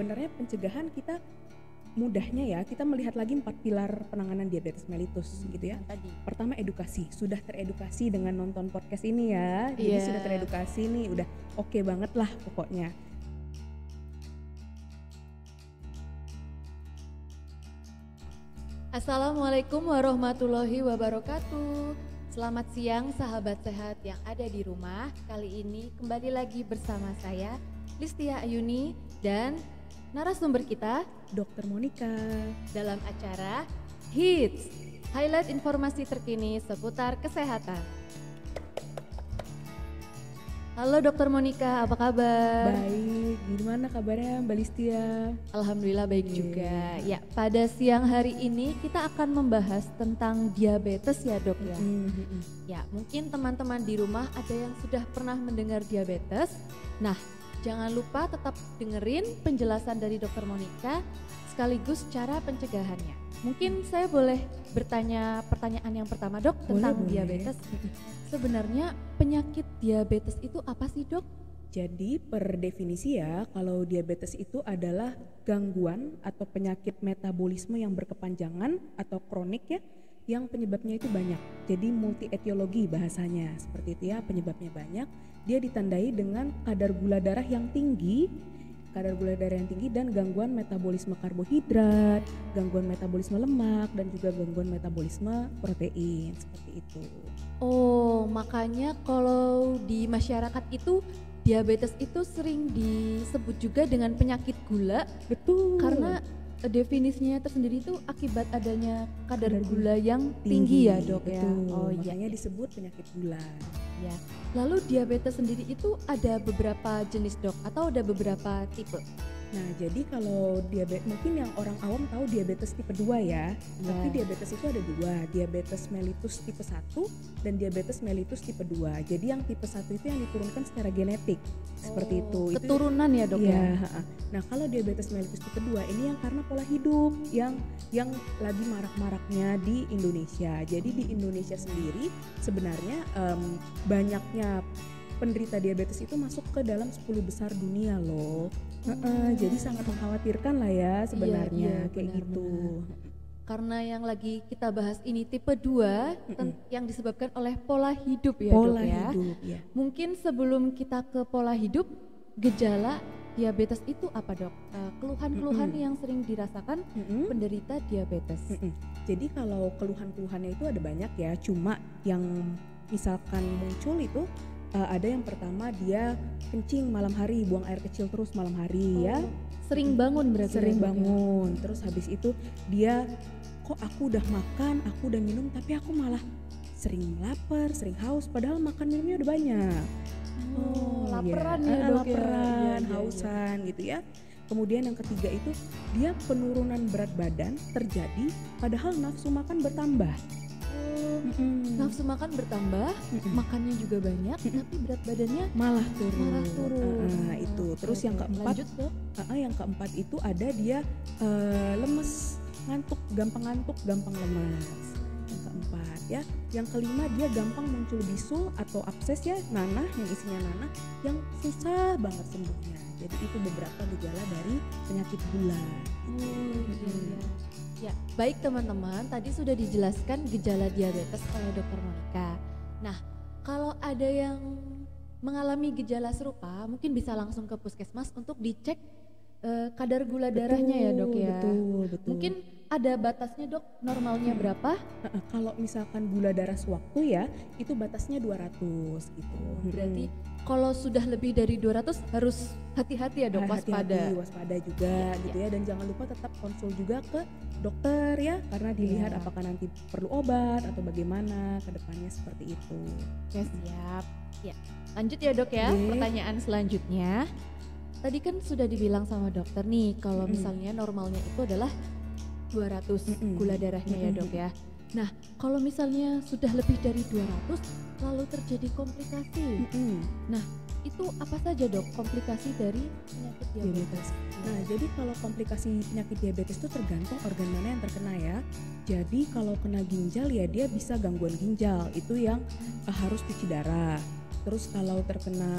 sebenarnya pencegahan kita mudahnya ya, kita melihat lagi 4 pilar penanganan diabetes mellitus gitu ya. Tadi. Pertama edukasi, sudah teredukasi dengan nonton podcast ini ya. Jadi sudah teredukasi nih, udah oke banget lah pokoknya. Assalamualaikum warahmatullahi wabarakatuh. Selamat siang sahabat sehat yang ada di rumah. Kali ini kembali lagi bersama saya Listia Ayuni dan narasumber kita Dr. Monica dalam acara Hits, highlight informasi terkini seputar kesehatan. Halo Dr. Monica, apa kabar? Baik, gimana kabarnya Mbak Listia? Alhamdulillah baik juga. Ya, pada siang hari ini kita akan membahas tentang diabetes ya dok ya. Ya, mungkin teman-teman di rumah ada yang sudah pernah mendengar diabetes. Nah, jangan lupa tetap dengerin penjelasan dari Dr. Monica sekaligus cara pencegahannya. Mungkin saya boleh bertanya pertanyaan yang pertama dok tentang diabetes. Sebenarnya penyakit diabetes itu apa sih dok? Jadi per definisi ya, kalau diabetes itu adalah gangguan atau penyakit metabolisme yang berkepanjangan atau kronik ya, yang penyebabnya itu banyak. Jadi multi etiologi bahasanya, seperti itu ya, penyebabnya banyak. Dia ditandai dengan kadar gula darah yang tinggi, dan gangguan metabolisme karbohidrat, gangguan metabolisme lemak, dan juga gangguan metabolisme protein, seperti itu. Oh, makanya kalau di masyarakat itu diabetes itu sering disebut juga dengan penyakit gula. Betul. Karena definisinya tersendiri itu akibat adanya kadar gula yang tinggi ya dok ya. Oh iya, makanya disebut penyakit gula. Ya. Lalu diabetes sendiri itu ada beberapa jenis dok atau ada beberapa tipe? Nah, jadi kalau diabetes, mungkin yang orang awam tahu diabetes tipe 2 ya. Tapi diabetes itu ada 2, diabetes mellitus tipe 1 dan diabetes mellitus tipe 2. Jadi yang tipe 1 itu yang diturunkan secara genetik. Seperti itu. Keturunan ya dok ya. Nah, kalau diabetes mellitus tipe 2 ini yang karena pola hidup yang lagi marak-maraknya di Indonesia. Jadi di Indonesia sendiri sebenarnya banyaknya penderita diabetes itu masuk ke dalam 10 besar dunia loh. Jadi sangat mengkhawatirkan lah ya sebenarnya, kayak gitu. Karena yang lagi kita bahas ini tipe 2 yang disebabkan oleh pola hidup ya pola dok ya. Hidup, ya. Mungkin sebelum kita ke pola hidup, gejala diabetes itu apa dok? Keluhan-keluhan yang sering dirasakan penderita diabetes. Jadi kalau keluhan-keluhannya itu ada banyak ya, cuma yang misalkan muncul itu ada yang pertama dia kencing malam hari, buang air kecil terus malam hari ya. Sering bangun berarti. Sering bangun. Terus habis itu dia kok aku udah makan, aku udah minum tapi aku malah sering lapar, sering haus padahal makan minumnya udah banyak. Laparan ya dok. Laparan, hausan gitu ya. Kemudian yang ketiga itu dia penurunan berat badan terjadi padahal nafsu makan bertambah. Nafsu makan bertambah, makannya juga banyak, tapi berat badannya malah turun. Itu. Terus yang keempat, yang keempat itu ada dia lemes, gampang ngantuk, gampang lemes. Yang keempat ya. Yang kelima dia gampang muncul bisul atau abses ya, nanah yang isinya nanah yang susah banget sembuhnya. Jadi itu beberapa gejala dari penyakit gula. Ya, baik teman-teman, tadi sudah dijelaskan gejala diabetes oleh Dr. Monica. Nah, kalau ada yang mengalami gejala serupa, mungkin bisa langsung ke puskesmas untuk dicek kadar gula darahnya ya dok ya. Betul. Mungkin ada batasnya dok, normalnya berapa? Kalau misalkan gula darah sewaktu ya, itu batasnya 200 gitu. Berarti kalau sudah lebih dari 200 harus hati-hati ya dok, waspada. Waspada juga gitu ya, dan jangan lupa tetap konsul juga ke dokter ya, karena dilihat apakah nanti perlu obat atau bagaimana ke depannya seperti itu. Oke, siap. Ya, lanjut ya dok ya, pertanyaan selanjutnya. Tadi kan sudah dibilang sama dokter nih kalau misalnya normalnya itu adalah 200 gula darahnya ya dok ya. Nah, kalau misalnya sudah lebih dari 200 lalu terjadi komplikasi. Nah, itu apa saja dok komplikasi dari penyakit diabetes? Nah, jadi kalau komplikasi penyakit diabetes itu tergantung organ mana yang terkena ya. Jadi kalau kena ginjal ya dia bisa gangguan ginjal, itu yang harus cuci darah. Terus kalau terkena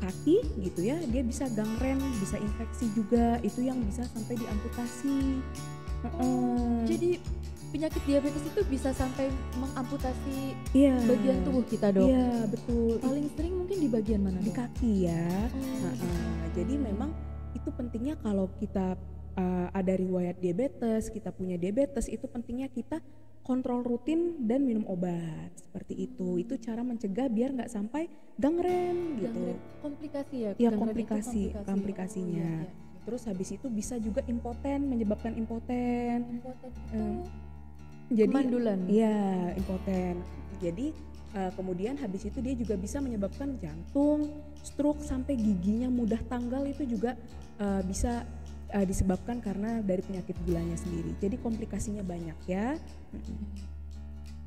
kaki gitu ya, dia bisa gangren, bisa infeksi juga, itu yang bisa sampai diamputasi. Jadi penyakit diabetes itu bisa sampai mengamputasi Iya. bagian tubuh kita, Dok? Iya, betul. Paling sering mungkin di bagian mana, Di Dok? kaki ya. Gitu. Jadi memang itu pentingnya kalau kita ada riwayat diabetes, kita punya diabetes, itu pentingnya kita kontrol rutin dan minum obat seperti itu. Itu cara mencegah biar nggak sampai gangren gitu. Gangren, komplikasi ya? Ya, Gangren itu komplikasinya. Oh, iya. Terus habis itu bisa juga impoten, menyebabkan impoten. Impoten itu Jadi kemandulan? Iya, impoten. Jadi kemudian habis itu dia juga bisa menyebabkan jantung, stroke, sampai giginya mudah tanggal, itu juga bisa disebabkan karena dari penyakit gulanya sendiri. Jadi komplikasinya banyak ya.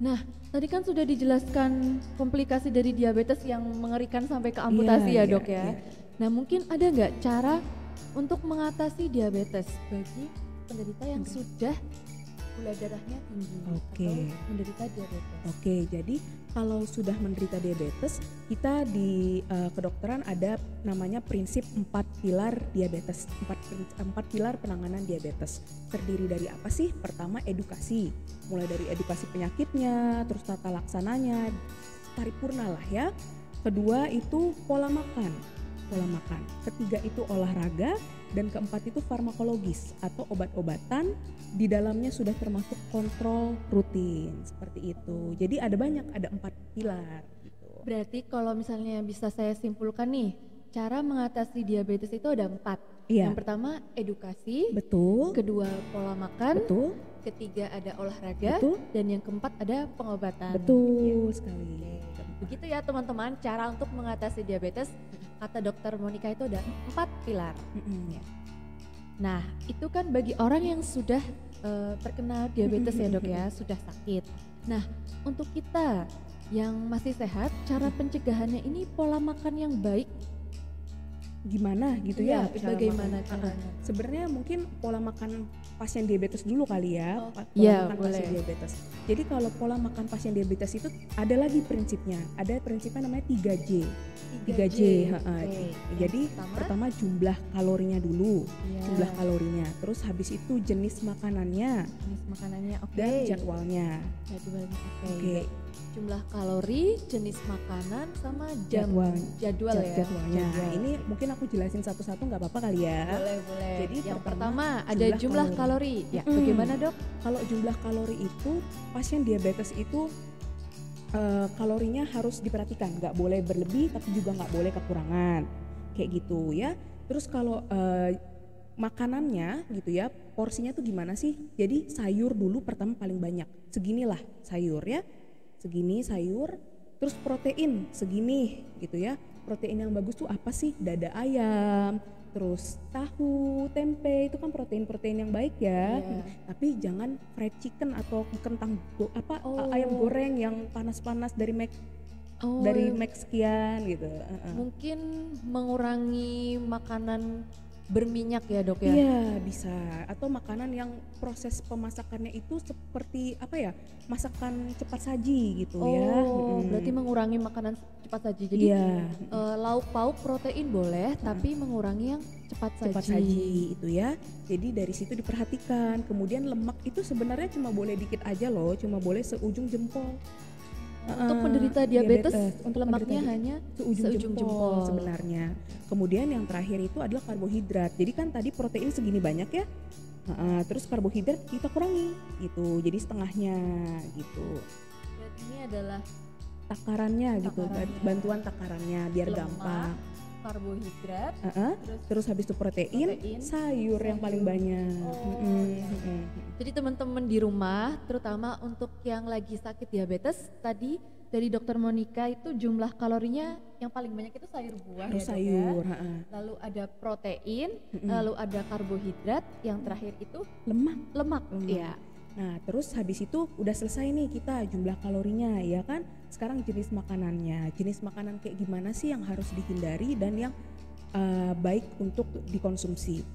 Nah, tadi kan sudah dijelaskan komplikasi dari diabetes yang mengerikan sampai ke amputasi ya, Dok ya. Nah, mungkin ada nggak cara untuk mengatasi diabetes bagi penderita yang sudah gula darahnya tinggi atau menderita diabetes? Oke, jadi kalau sudah menderita diabetes, kita di kedokteran ada namanya prinsip 4 pilar diabetes, 4 pilar penanganan diabetes. Terdiri dari apa sih? Pertama, edukasi, mulai dari edukasi penyakitnya, terus tata laksananya, paripurna lah ya. Kedua itu pola makan. Ketiga itu olahraga, dan keempat itu farmakologis atau obat-obatan. Di dalamnya sudah termasuk kontrol rutin seperti itu. Jadi ada 4 pilar gitu. Berarti kalau misalnya bisa saya simpulkan nih, cara mengatasi diabetes itu ada 4. Iya. Yang pertama edukasi, Betul. kedua pola makan, Betul. ketiga ada olahraga, Betul. dan yang keempat ada pengobatan. Betul sekali. Begitu ya teman-teman, cara untuk mengatasi diabetes kata dokter Monica itu ada 4 pilar. Ya. Nah, itu kan bagi orang yang sudah terkena diabetes ya, Dok ya, sudah sakit. Nah, untuk kita yang masih sehat, cara pencegahannya ini pola makan yang baik Gimana gitu Iya, ya? Cara bagaimana makan. caranya? Sebenarnya mungkin pola makan pasien diabetes dulu kali ya. Oh, Pola iya, makan boleh. pasien diabetes. Jadi kalau pola makan pasien diabetes itu ada lagi prinsipnya. Ada prinsipnya namanya 3J. 3J. Oke. Jadi Yang pertama jumlah kalorinya dulu. Iya. Jumlah kalorinya. Terus habis itu jenis makanannya jenis makanannya, oke. dan jadwalnya. Jadwalnya, oke. Oke. Jumlah kalori, jenis makanan, sama jam jadwal ya. Jadwalnya. Jadwal. Ini mungkin aku jelasin satu-satu nggak apa-apa kali ya. Boleh. Jadi yang pertama, pertama ada jumlah kalori. Ya, bagaimana, Dok? Kalau jumlah kalori itu pasien diabetes itu kalorinya harus diperhatikan, nggak boleh berlebih tapi juga nggak boleh kekurangan, kayak gitu ya. Terus kalau makanannya gitu ya, porsinya tuh gimana sih? Jadi sayur dulu pertama paling banyak, seginilah sayur ya, segini sayur. Terus protein segini gitu ya. Protein yang bagus tuh apa sih? Dada ayam, terus tahu, tempe, itu kan protein-protein yang baik ya. Iya. Tapi jangan fried chicken atau kentang ayam goreng yang panas-panas dari Mac sekian gitu. Mungkin mengurangi makanan berminyak ya, Dok ya. Iya, bisa. Atau makanan yang proses pemasakannya itu seperti apa ya? Masakan cepat saji gitu ya. Berarti mengurangi makanan cepat saji. Jadi lauk pauk protein boleh, tapi mengurangi yang cepat saji itu ya. Jadi dari situ diperhatikan. Kemudian lemak itu sebenarnya cuma boleh dikit aja loh, cuma boleh seujung jempol. Untuk penderita diabetes untuk lemaknya hanya seujung jempol sebenarnya. Kemudian yang terakhir itu adalah karbohidrat. Jadi kan tadi protein segini banyak ya. Terus karbohidrat kita kurangi gitu. Jadi setengahnya gitu. Berarti ini adalah takarannya gitu, bantuan takarannya biar lemak, gampang. Karbohidrat, terus habis itu protein, sayur yang paling banyak. Jadi teman-teman di rumah, terutama untuk yang lagi sakit diabetes, tadi dari Dokter Monica itu jumlah kalorinya yang paling banyak itu sayur buah. Harus ya, sayur. Lalu ada protein, lalu ada karbohidrat, yang terakhir itu lemak. Ya. Nah terus habis itu udah selesai nih kita jumlah kalorinya ya kan. Sekarang jenis makanannya, jenis makanan kayak gimana sih yang harus dihindari dan yang baik untuk dikonsumsi.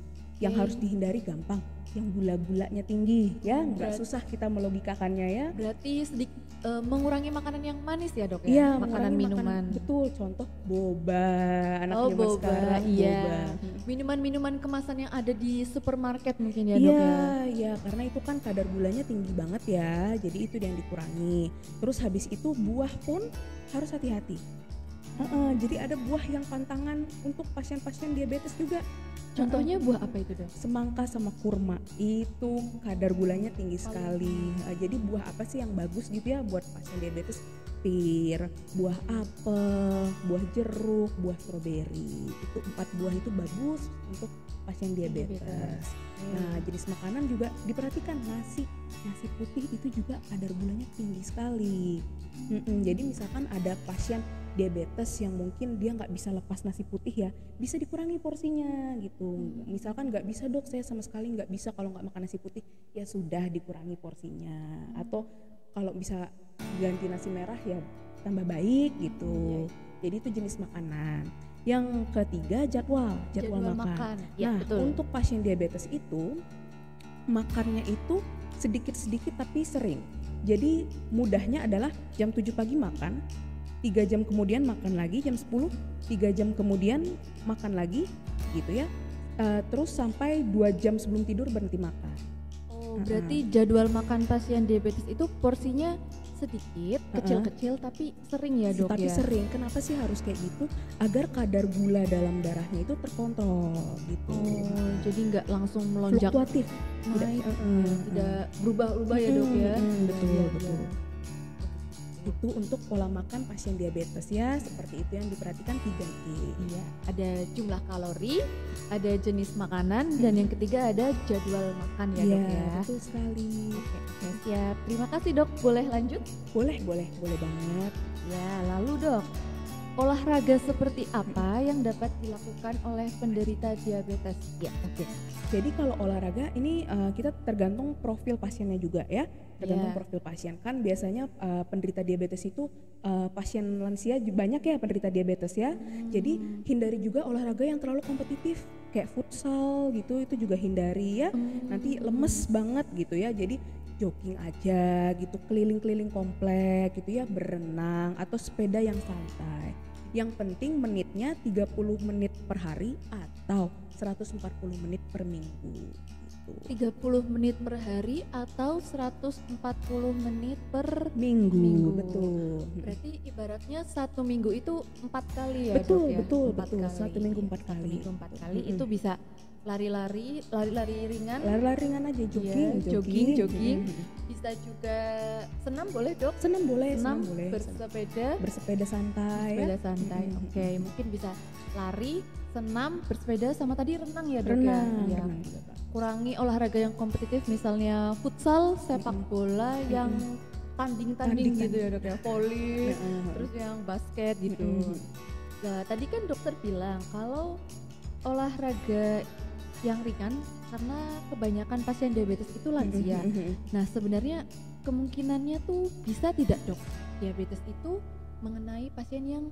Yang harus dihindari gampang, yang gula-gulanya tinggi ya, nggak Berarti- susah kita melogikakannya ya. Berarti sedikit mengurangi makanan yang manis ya dok ya? Iya, Makanan mengurangi minuman. betul, contoh boba, anak Oh zaman boba, sekarang iya. boba. Minuman-minuman kemasan yang ada di supermarket mungkin ya dok Iya, ya? iya, karena itu kan kadar gulanya tinggi banget ya, jadi itu yang dikurangi. Terus habis itu buah pun harus hati-hati. Jadi ada buah yang pantangan untuk pasien-pasien diabetes juga. Contohnya buah apa itu dok? Semangka sama kurma itu kadar gulanya tinggi sekali. Jadi buah apa sih yang bagus gitu ya buat pasien diabetes? Pir, buah apel, buah jeruk, buah stroberi. Itu 4 buah itu bagus untuk pasien diabetes. Nah, jenis makanan juga diperhatikan, nasi putih itu juga kadar gulanya tinggi sekali. Jadi misalkan ada pasien diabetes yang mungkin dia nggak bisa lepas nasi putih ya, bisa dikurangi porsinya gitu. Misalkan nggak bisa dok, saya sama sekali nggak bisa kalau nggak makan nasi putih, ya sudah dikurangi porsinya. Atau kalau bisa ganti nasi merah ya tambah baik gitu. Jadi itu jenis makanan. Yang ketiga jadwal makan. Ya, Nah betul. untuk pasien diabetes itu makannya itu sedikit-sedikit tapi sering. Jadi mudahnya adalah jam 7 pagi makan, 3 jam kemudian makan lagi, jam 10, 3 jam kemudian makan lagi gitu ya. Terus sampai 2 jam sebelum tidur berhenti makan. Oh, berarti jadwal makan pasien diabetes itu porsinya sedikit, kecil-kecil tapi sering ya dok Tapi ya? sering, kenapa sih harus kayak gitu? Agar kadar gula dalam darahnya itu terkontrol gitu. Oh, jadi nggak langsung melonjak Fluktuatif. naik, tidak berubah-ubah ya dok ya? Betul, Iya, betul. iya. Itu untuk pola makan pasien diabetes ya, seperti itu yang diperhatikan 3T. Iya, ada jumlah kalori, ada jenis makanan, dan yang ketiga ada jadwal makan ya Iya, dok ya? betul sekali. Oke, siap. Terima kasih dok, boleh lanjut? Boleh banget. Ya, lalu dok, olahraga seperti apa yang dapat dilakukan oleh penderita diabetes? Ya, oke. Jadi kalau olahraga ini kita tergantung profil pasiennya juga ya. Tergantung Iya. profil pasien. Kan biasanya penderita diabetes itu pasien lansia banyak ya penderita diabetes ya. Jadi hindari juga olahraga yang terlalu kompetitif kayak futsal gitu, itu juga hindari ya. Nanti lemes banget gitu ya. Jadi jogging aja gitu, keliling-keliling komplek gitu ya, berenang atau sepeda yang santai. Yang penting menitnya 30 menit per hari atau 140 menit per minggu gitu. 30 menit per hari atau 140 menit per Minggu, betul. Berarti ibaratnya satu minggu itu 4 kali ya Betul, dok ya? betul, 4 betul. kali. Satu minggu 4 Satu kali. minggu 4 kali itu bisa lari-lari ringan, Lari-lari ringan aja, jogging. jogging. Bisa juga senam boleh dok? Senam boleh, Senam, senam boleh. bersepeda santai ya. sepeda santai. Oke, mungkin bisa lari, senam, bersepeda sama tadi renang ya dok Renang, ya? renang juga, Pak. Kurangi olahraga yang kompetitif misalnya futsal, sepak bola yang tanding gitu ya dok ya, volley, terus yang basket gitu. Nah, tadi kan dokter bilang kalau olahraga yang ringan karena kebanyakan pasien diabetes itu lansia. Nah, sebenarnya kemungkinannya tuh bisa tidak dok diabetes itu mengenai pasien yang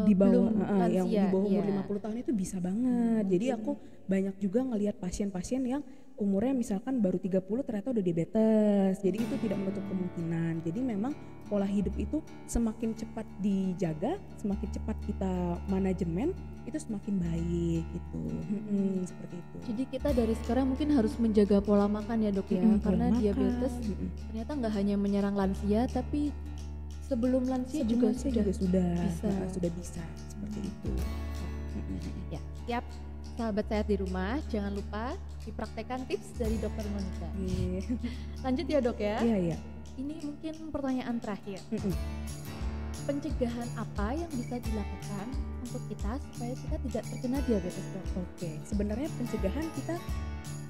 di bawah belum lansia, yang di bawah umur iya. 50 tahun itu bisa banget. Jadi aku banyak juga ngelihat pasien-pasien yang umurnya misalkan baru 30 ternyata udah diabetes. Jadi itu tidak menutup kemungkinan. Jadi memang pola hidup itu semakin cepat dijaga, semakin cepat kita manajemen, itu semakin baik gitu. Seperti itu. Jadi kita dari sekarang mungkin harus menjaga pola makan ya dok ya, Pola karena makan, diabetes ternyata nggak hanya menyerang lansia tapi sebelum lansia juga sudah sudah bisa seperti itu. ya. Siap sahabat sehat di rumah, jangan lupa dipraktekkan tips dari dokter Monica. Lanjut ya dok ya. Iya. Ini mungkin pertanyaan terakhir. Pencegahan apa yang bisa dilakukan untuk kita supaya kita tidak terkena diabetes dok? Oke, sebenarnya pencegahan kita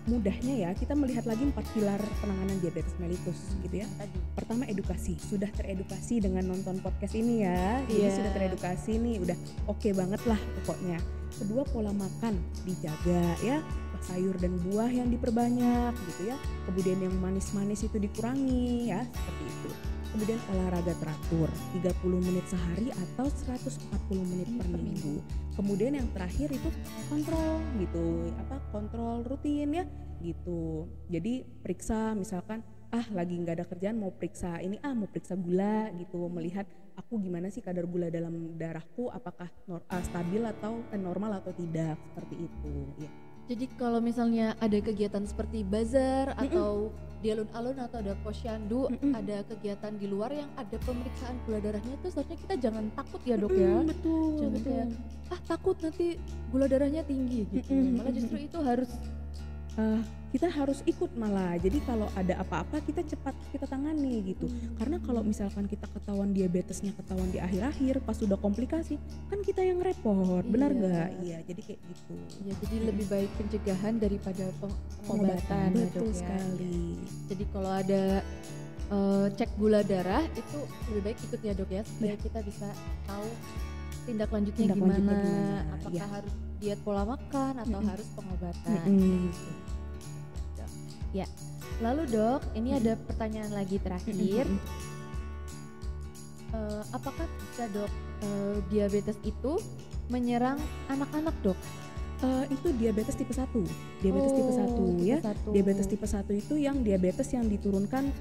mudahnya ya, kita melihat lagi 4 pilar penanganan diabetes mellitus gitu ya. Tadi. Pertama edukasi, sudah teredukasi dengan nonton podcast ini ya. Jadi sudah teredukasi nih, udah oke banget lah pokoknya. Kedua, pola makan dijaga ya, sayur dan buah yang diperbanyak gitu ya. Kemudian yang manis-manis itu dikurangi ya, seperti itu. kemudian olahraga teratur 30 menit sehari atau 140 menit per minggu. Kemudian yang terakhir itu kontrol gitu, kontrol rutin ya gitu. Jadi periksa misalkan lagi nggak ada kerjaan mau periksa ini mau periksa gula gitu, melihat aku gimana sih kadar gula dalam darahku, apakah stabil atau normal atau tidak, seperti itu ya. Jadi kalau misalnya ada kegiatan seperti bazar atau di alun-alun atau ada posyandu, ada kegiatan di luar yang ada pemeriksaan gula darahnya, itu seharusnya kita jangan takut ya dok ya. Betul. Jangan kayak takut nanti gula darahnya tinggi gitu. Malah justru itu harus kita harus ikut malah. Jadi kalau ada apa-apa kita cepat kita tangani gitu. Karena kalau misalkan kita ketahuan diabetesnya ketahuan di akhir-akhir pas sudah komplikasi, kan kita yang repot. Benar gak? Iya, jadi kayak gitu. Ya, jadi lebih baik pencegahan daripada pengobatan. Betul sekali. Jadi kalau ada cek gula darah itu lebih baik ikut ya dok ya, supaya kita bisa tahu tindak lanjutnya gimana. Apakah harus diet pola makan atau harus pengobatan. Ya, lalu dok, ini ada pertanyaan lagi terakhir. Apakah bisa dok diabetes itu menyerang anak-anak dok? Itu diabetes tipe 1. Diabetes tipe 1 ya. Diabetes tipe 1 itu yang diabetes yang diturunkan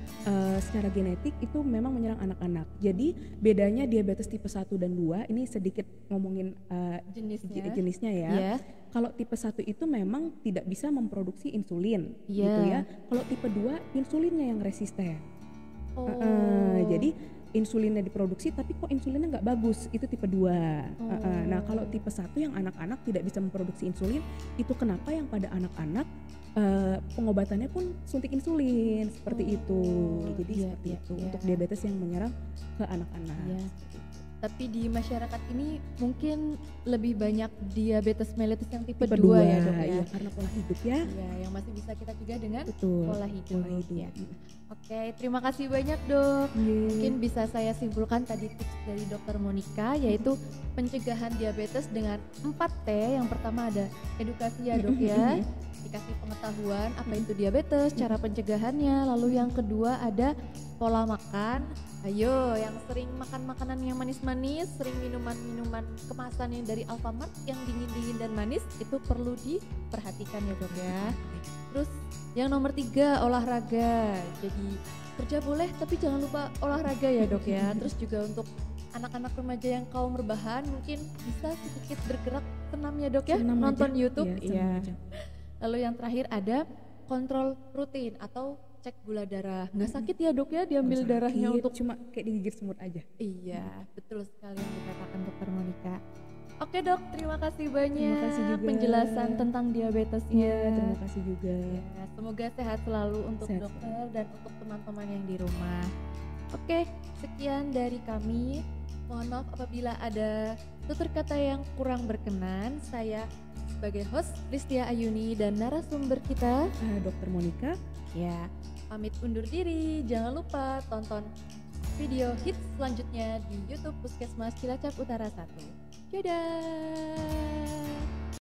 secara genetik, itu memang menyerang anak-anak. Jadi bedanya diabetes tipe 1 dan 2 ini sedikit ngomongin jenisnya ya. Kalau tipe 1 itu memang tidak bisa memproduksi insulin gitu ya. Kalau tipe 2 insulinnya yang resisten. Jadi insulinnya diproduksi tapi kok insulinnya nggak bagus, itu tipe 2. Nah kalau tipe 1 yang anak-anak tidak bisa memproduksi insulin, itu kenapa yang pada anak-anak pengobatannya pun suntik insulin seperti itu. Jadi seperti itu untuk diabetes yang menyerang ke anak-anak. Tapi di masyarakat ini mungkin lebih banyak diabetes mellitus yang tipe 2 ya dok ya. Iya, karena pola hidup ya. Iya, yang masih bisa kita cegah dengan pola hidup. Ya. Oke, terima kasih banyak dok. Mungkin bisa saya simpulkan tadi tips dari Dokter Monica, yaitu pencegahan diabetes dengan 4T. Yang pertama ada edukasi ya dok ya, dikasih pengetahuan apa itu diabetes, cara pencegahannya. Lalu yang kedua ada pola makan. Ayo, yang sering makan makanan yang manis-manis, sering minuman-minuman kemasan yang dari Alfamart yang dingin-dingin dan manis, itu perlu diperhatikan ya dok ya. Terus yang nomor 3 olahraga. Jadi kerja boleh tapi jangan lupa olahraga ya dok ya. Terus juga untuk anak-anak remaja yang kaum rebahan mungkin bisa sedikit bergerak, senam ya dok ya, nonton YouTube. Iya. Lalu yang terakhir ada kontrol rutin atau cek gula darah. Nggak sakit ya dok ya diambil darahnya, untuk cuma kayak digigit semut aja. Iya, betul sekali yang dikatakan Dokter Monica. Oke dok, terima kasih banyak. Terima kasih juga penjelasan tentang diabetesnya. Terima kasih juga. Ya, semoga sehat selalu untuk dokter dan untuk teman-teman yang di rumah. Oke, sekian dari kami. Mohon maaf apabila ada tutur kata yang kurang berkenan. Saya sebagai host Listia Ayuni dan narasumber kita Dokter Monica. Ya, pamit undur diri. Jangan lupa tonton video hits selanjutnya di YouTube Puskesmas Cilacap Utara 1. Dadah.